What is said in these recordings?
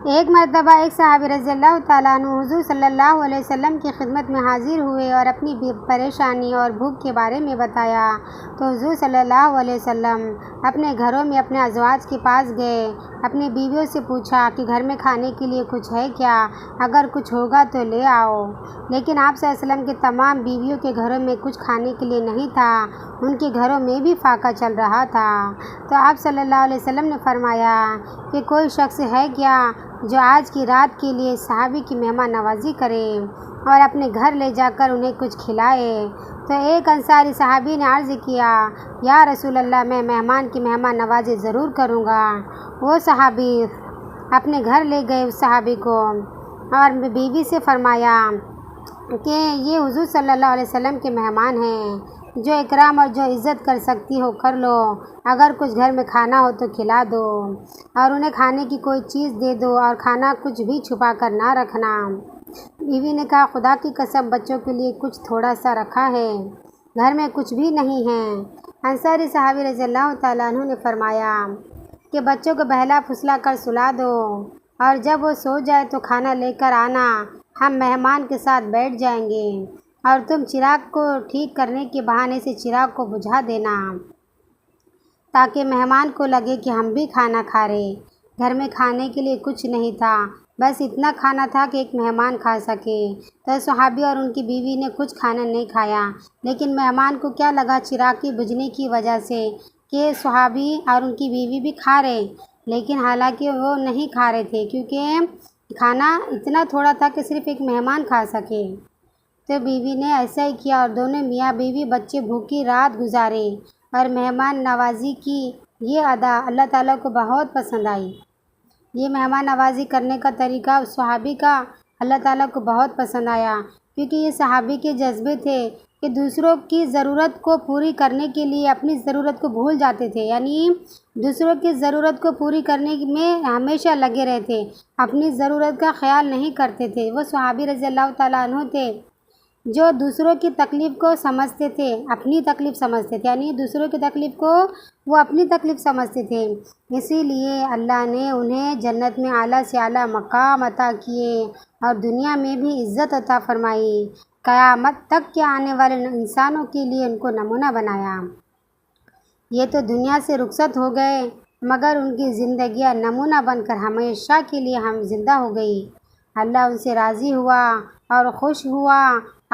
ایک مرتبہ ایک صحابی رضی اللہ تعالیٰ عنہ حضور صلی اللہ علیہ وسلم کی خدمت میں حاضر ہوئے اور اپنی پریشانی اور بھوک کے بارے میں بتایا تو حضور صلی اللہ علیہ وسلم اپنے گھروں میں اپنے ازواج کے پاس گئے، اپنی بیویوں سے پوچھا کہ گھر میں کھانے کے لیے کچھ ہے کیا، اگر کچھ ہوگا تو لے آؤ۔ لیکن آپ صلی اللہ علیہ وسلم کے تمام بیویوں کے گھروں میں کچھ کھانے کے لیے نہیں تھا، ان کے گھروں میں بھی فاقہ چل رہا تھا۔ تو آپ صلی اللہ علیہ وسلم نے فرمایا کہ کوئی شخص ہے کیا جو آج کی رات کے لیے صحابی کی مہمان نوازی کرے اور اپنے گھر لے جا کر انہیں کچھ کھلائے؟ تو ایک انصاری صحابی نے عرض کیا، یا رسول اللہ، میں مہمان کی مہمان نوازی ضرور کروں گا۔ وہ صحابی اپنے گھر لے گئے اس صحابی کو اور بیوی سے فرمایا کہ یہ حضور صلی اللہ علیہ وسلم کے مہمان ہیں، جو اکرام اور جو عزت کر سکتی ہو کر لو، اگر کچھ گھر میں کھانا ہو تو کھلا دو اور انہیں کھانے کی کوئی چیز دے دو اور کھانا کچھ بھی چھپا کر نہ رکھنا۔ بیوی نے کہا، خدا کی قسم، بچوں کے لیے کچھ تھوڑا سا رکھا ہے، گھر میں کچھ بھی نہیں ہے۔ انصاری صحابی رضی اللہ تعالیٰ عنہ نے فرمایا کہ بچوں کو بہلا پھسلا کر سلا دو اور جب وہ سو جائے تو کھانا لے کر آنا، ہم مہمان کے ساتھ بیٹھ جائیں گے اور تم چراغ کو ٹھیک کرنے کے بہانے سے چراغ کو بجھا دینا تاکہ مہمان کو لگے کہ ہم بھی کھانا کھا رہے۔ گھر میں کھانے کے لیے کچھ نہیں تھا، بس اتنا کھانا تھا کہ ایک مہمان کھا سکے۔ تو صحابی اور ان کی بیوی نے کچھ کھانا نہیں کھایا، لیکن مہمان کو کیا لگا چراغ کی بجھنے کی وجہ سے کہ صحابی اور ان کی بیوی بھی کھا رہے، لیکن حالانکہ وہ نہیں کھا رہے تھے کیونکہ کھانا اتنا تھوڑا تھا کہ صرف ایک مہمان کھا سکے۔ تو بیوی نے ایسا ہی کیا اور دونوں میاں بیوی بچے بھوکی رات گزارے اور مہمان نوازی کی یہ ادا اللہ تعالیٰ کو بہت پسند آئی۔ یہ مہمان نوازی کرنے کا طریقہ اس صحابی کا اللہ تعالیٰ کو بہت پسند آیا، کیونکہ یہ صحابی کے جذبے تھے کہ دوسروں کی ضرورت کو پوری کرنے کے لیے اپنی ضرورت کو بھول جاتے تھے، یعنی دوسروں کی ضرورت کو پوری کرنے میں ہمیشہ لگے رہتے، اپنی ضرورت کا خیال نہیں کرتے تھے۔ وہ صحابی رضی اللہ تعالیٰ عنہ تھے جو دوسروں کی تکلیف کو سمجھتے تھے، اپنی تکلیف سمجھتے تھے، یعنی دوسروں کی تکلیف کو وہ اپنی تکلیف سمجھتے تھے۔ اسی لیے اللہ نے انہیں جنت میں اعلیٰ سے اعلیٰ مقام عطا کیے اور دنیا میں بھی عزت عطا فرمائی، قیامت تک کے آنے والے انسانوں کے لیے ان کو نمونہ بنایا۔ یہ تو دنیا سے رخصت ہو گئے مگر ان کی زندگیاں نمونہ بن کر ہمیشہ کے لیے ہم زندہ ہو گئی۔ اللہ ان سے راضی ہوا اور خوش ہوا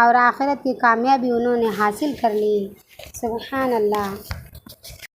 اور آخرت کی کامیابی انہوں نے حاصل کر لی۔ سبحان اللہ۔